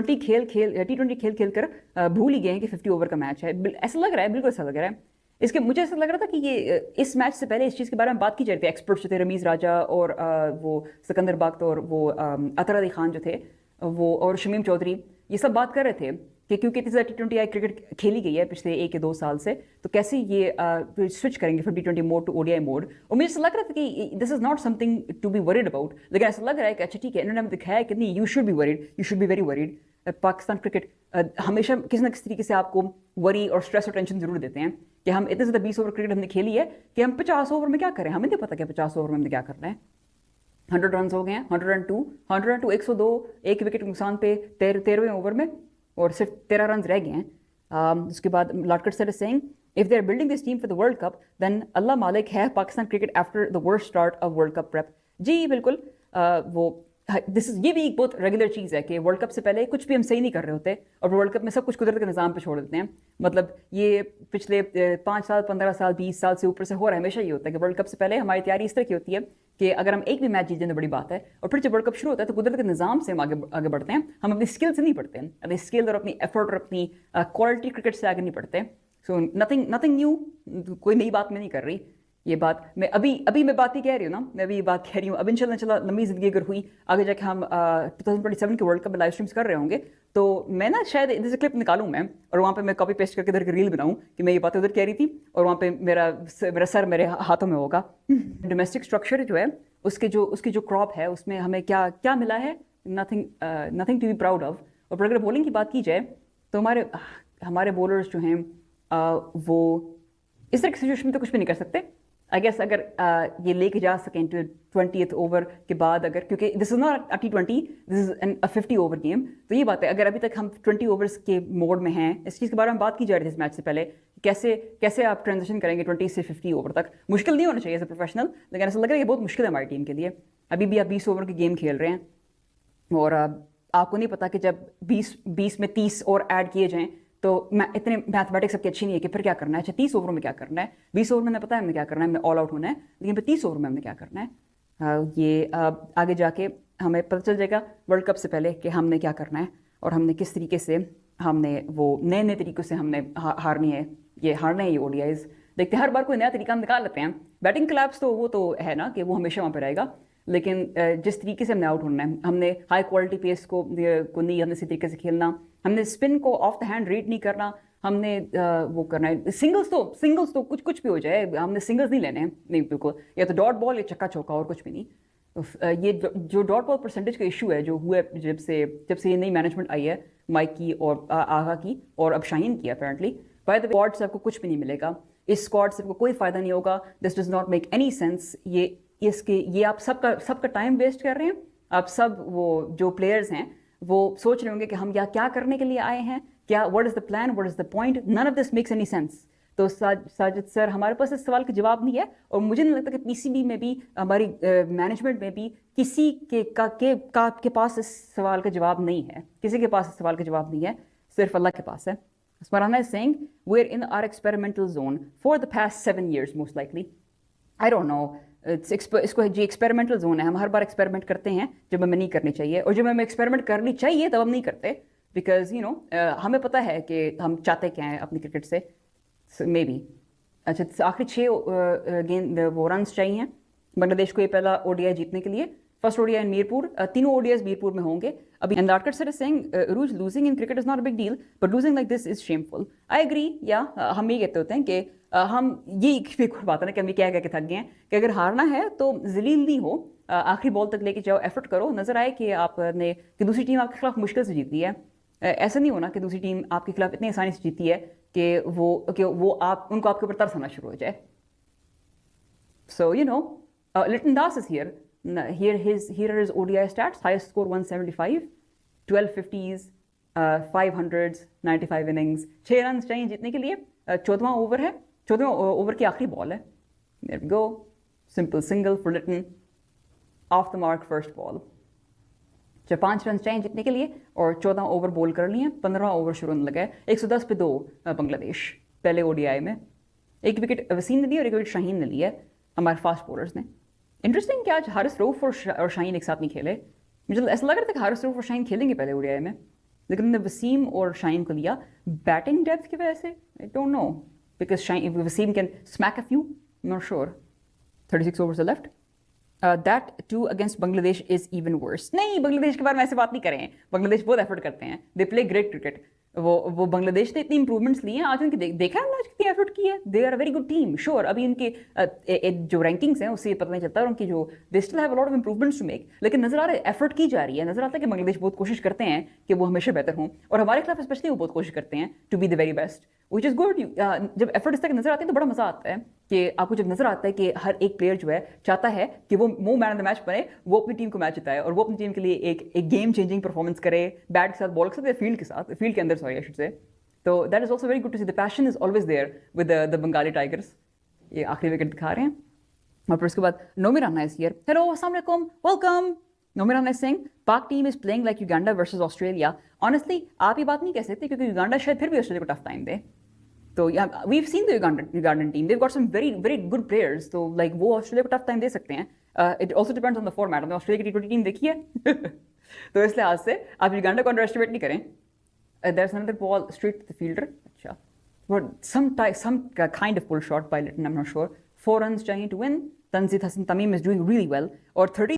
T20 खेल खेल कर भूल ही गए हैं कि 50 ओवर का मैच है। ऐसा लग रहा है, बिल्कुल ऐसा लग रहा है। इसके मुझे ऐसा लग रहा था कि ये इस मैच से पहले इस चीज़ के बारे में बात की जा रही थी। एक्सपर्ट्स जो थे, रमीज़ राजा और वो सिकंदर बख्त और वो अतर अली खान जो थे वो, और शमीम चौधरी, ये सब बात कर रहे थे कि क्योंकि इतनी ज़्यादा T20 क्रिकेट खेली गई है पिछले 1 या 2 साल से, तो कैसे ये स्विच करेंगे from T20 mode to ODI mode. और मुझे ऐसा लग रहा था कि this is not something to be worried about, लेकिन ऐसा लग रहा है कि अच्छा ठीक है, इन्होंने हमें दिखाया कि नहीं, you should be worried, you should be very worried. Pakistan cricket हमेशा किसी ना किसी तरीके से आपको वरी और स्ट्रेस और टेंशन जरूर देते हैं कि हम इतने ज़्यादा 20 ओवर क्रिकेट हमने खेली है कि हम 50 ओवर में क्या करें, हमें नहीं पता कि 50 ओवर में हमने क्या करना है। 100 रन हो गए हैं, 102 102, एक विकेट के नुकसान पे 13वें ओवर में, और सिर्फ 13 रन रह गए हैं। उसके बाद lord sir is saying if they are building this team for the world cup then अल्लाह मालिक है Pakistan cricket after the worst start of world cup prep. जी बिल्कुल, वो ये भी एक बहुत रेगुलर चीज़ है कि वर्ल्ड कप से पहले कुछ भी हम सही नहीं कर रहे होते और वर्ल्ड कप में सब कुछ कुदरत के निज़ाम पे छोड़ देते हैं। मतलब ये पिछले 5 साल 15 साल 20 साल से ऊपर से हो रहा है, हमेशा ये होता है कि वर्ल्ड कप से पहले हमारी तैयारी इस तरह की होती है कि अगर हम एक भी मैच जीत जाए तो बड़ी बात है, और फिर जब वर्ल्ड कप शुरू होता है तो कुदरत के निज़ाम से हम आगे बढ़ते हैं। हम अपनी स्किल से नहीं पढ़ते हैं, अपनी स्किल और अपनी एफर्ट और अपनी क्वालिटी क्रिकेट से आगे नहीं बढ़ते। सो नथिंग न्यू, कोई नई बात मैं नहीं कर रही। ये बात मैं अभी मैं बात ही कह रही हूँ ना, मैं अभी ये बात कह रही हूँ। अब इंशाल्लाह लंबी ज़िंदगी अगर हुई, आगे जाके हम 2027 के वर्ल्ड कप में लाइव स्ट्रीम्स कर रहे होंगे, तो मैं ना शायद इधर से क्लिप निकालूँ मैं, और वहाँ पे मैं कॉपी पेस्ट करके इधर की रील बनाऊँ कि मैं ये बातें उधर कह रही थी, और वहाँ पे मेरा सर मेरे हाथों में होगा। डोमेस्टिक स्ट्रक्चर जो है उसकी जो क्रॉप है उसमें हमें क्या क्या मिला है, nothing to be proud of. और अगर बॉलिंग की बात की जाए तो हमारे बॉलर्स जो हैं वो इस तरह की सिचुएशन में तो कुछ भी नहीं कर सकते। आई गेस अगर ये लेके जा सकें टू 20th ओवर के बाद, अगर, क्योंकि this is not a T20, this is a 50 over game, तो ये बात है अगर अभी तक हम 20 ओवर्स के मोड में हैं, इस चीज़ के बारे में बात की जा रही थी इस मैच से पहले, कैसे आप ट्रांजिशन करेंगे 20 से 50 ओवर तक। मुश्किल नहीं होना चाहिए एज ए प्रोफेशनल, लेकिन ऐसा लग रहा है कि बहुत मुश्किल है हमारी टीम के लिए। अभी भी आप 20 ओवर की गेम खेल रहे हैं और आपको नहीं पता कि जब 20 में 30 और ऐड किए जाएँ तो इतने मैथमेटिक्स सबकी अच्छी नहीं है कि फिर क्या करना है। अच्छा 30 ओवर में क्या करना है, 20 ओवर में हमें पता है हमने क्या करना है, हमने ऑल आउट होना है, लेकिन फिर 30 ओवर में हमने क्या करना है, ये आगे जाके हमें पता चल जाएगा वर्ल्ड कप से पहले कि हमने क्या करना है और हमने किस तरीके से हमने वो नए तरीक़ों से हमने हारना है ये ODIs। देखते हैं हर बार कोई नया तरीका हम निकाल लेते हैं। बैटिंग क्लैप्स तो वो तो है ना कि वो हमेशा वहाँ पर रहेगा, लेकिन जिस तरीके से हमने आउट होना है, हमने हाई क्वालिटी पेस को नहीं, हमने इसी तरीके से खेलना, हमने स्पिन को ऑफ द हैंड रीड नहीं करना, हमने वो करना है। सिंगल्स तो कुछ भी हो जाए, हमने सिंगल्स नहीं लेने हैं, नहीं बिल्कुल, या तो डॉट बॉल या चक्का चौका और कुछ भी नहीं। ये जो डॉट बॉल परसेंटेज का इशू है जो हुआ है जब से ये नई मैनेजमेंट आई है, माइक की और आगा की और अब शाहीन की apparently, by the way squad से आपको कुछ भी नहीं मिलेगा, इस स्क्वाड से आपको कोई फ़ायदा नहीं होगा। This does not make any sense. ये आप सबका टाइम वेस्ट कर रहे हैं। आप सब वो जो प्लेयर्स हैं वो सोच रहे होंगे कि हम क्या करने के लिए आए हैं, क्या what is the plan, what is the point, none of this makes any sense. तो साजिद सर हमारे पास इस सवाल का जवाब नहीं है, और मुझे नहीं लगता कि PCB में भी, हमारी मैनेजमेंट में भी किसी के पास इस सवाल का जवाब नहीं है। किसी के पास इस सवाल का जवाब नहीं है, सिर्फ अल्लाह के पास है। Smarana is saying we're in our experimental zone for the past 7 years most likely. I don't know. इसको जी एक्सपेरिमेंटल जोन है। हम हर बार एक्सपेरिमेंट करते हैं जब हमें नहीं करनी चाहिए, और जब हमें एक्सपेरिमेंट करनी चाहिए तब हम नहीं करते, बिकॉज हमें पता है कि हम चाहते क्या हैं अपनी क्रिकेट से। मे बी अच्छा आखिरी 6 गेंद वो रन्स चाहिए बांग्लादेश को ये पहला ODI जीतने के लिए। फर्स्ट ODI इन मीरपुर, तीनों ODIs मीरपुर में होंगे अभी। And Ladkar sir is saying रूज losing in cricket is not a big deal but losing like this is shameful. I agree, या हम ये कहते होते हैं कि हम ये एक बात है ना कि हम ये क्या के थक गए हैं कि अगर हारना है तो जलील नहीं हो, आखिरी बॉल तक लेके जाओ, एफर्ट करो, नजर आए कि आपने कि दूसरी टीम आपके खिलाफ मुश्किल से जीती है। ऐसा नहीं होना कि दूसरी टीम आपके खिलाफ इतनी आसानी से जीती है कि वो उनको आपके ऊपर तरस आना शुरू हो जाए। So Liton Das is here. Here are his ODI stats. Highest score 175, 12 50s, 500s, 95 innings, 6 run चाहिए जीतने के लिए। 14वां ओवर है, 14वें ओवर की आखिरी बॉल है। There we go, simple single for Litton, off the mark first ball। 5 run चाहिए जीतने के लिए और 14 ओवर बॉल कर लिए, 15वां ओवर शुरू होने लगा है। 110 पे 2 बांग्लादेश पहले ODI में। एक विकेट वसीम ने ली और एक विकेट शाहीन ने लिया हमारे फास्ट बॉलर्स ने। इंटरेस्टिंग कि आज हारिस रऊफ और शाहीन एक साथ नहीं खेले। मुझे ऐसा लग रहा था कि हारिस रऊफ और शाहीन खेलेंगे पहले ODI में, लेकिन उन्होंने वसीम और शाहीन को लिया बैटिंग डेप्थ की वजह से। I don't know, because Wasim can smack a few, not sure. 36 overs are left. That too against Bangladesh is even worse. नहीं, बांग्लादेश के बारे में ऐसे बात नहीं करें। बांग्लादेश बहुत एफर्ट करते हैं, दे प्ले ग्रेट क्रिकेट। वो बांग्लादेश ने इतनी इंप्रूवमेंट्स ली हैं आज उनकी, देखा है आज कितनी एफर्ट की है। They are a very good team sure. अभी उनके जो रैंकिंग्स हैं उससे पता नहीं चलता है उनकी जो they still have a lot of improvements to make, लेकिन नजर आ रहा है एफर्ट की जा रही है। नजर आता है कि बांग्लादेश बहुत कोशिश करते हैं कि वो हमेशा बेहतर हों, और हमारे खिलाफ स्पेशली वो बहुत कोशिश करते हैं to be the very best, which is good. जब एफर्ट इस तरह नजर आती है तो बड़ा मजा आता है कि आपको जब नजर आता है कि हर एक प्लेयर जो है चाहता है कि वो मैन ऑफ द मैच बने, वो अपनी टीम को मैच जिताए और वो अपनी टीम के लिए एक गेम चेंजिंग परफॉर्मेंस करे, बैट के साथ, बॉल के साथ, फील्ड के अंदर, सॉरी आई शुड से। तो that is also very good to see. The passion is always there with the Bengali tigers. ये आखिरी विकेट दिखा रहे हैं, और फिर उसके बाद Nomi Rana is here. Hello, अस्सलाम वालेकुम, welcome. Nomi Rana is saying पाक team is playing like Uganda versus Australia. Honestly आप ये बात नहीं कह सकते क्योंकि युगांडा शायद फिर भी ऑस्ट्रेलिया को टफ टाइम दे। तो we have seen the Ugandan team, they got some very very good players, तो लाइक वो ऑस्ट्रेलिया को टफ टाइम दे सकते हैं। It also depends on the format. हमने ऑस्ट्रेलिया की T20 टीम देखी है तो इस लिहाज से आप युगांडा को अंडर एस्टिमेट नहीं करें। There's another ball straight to the fielder. अच्छा, but some kind of pull shot by Litton, I'm not sure. 4 runs चाहिए to win. Tanzit Hassan Tamim is doing really well. और 30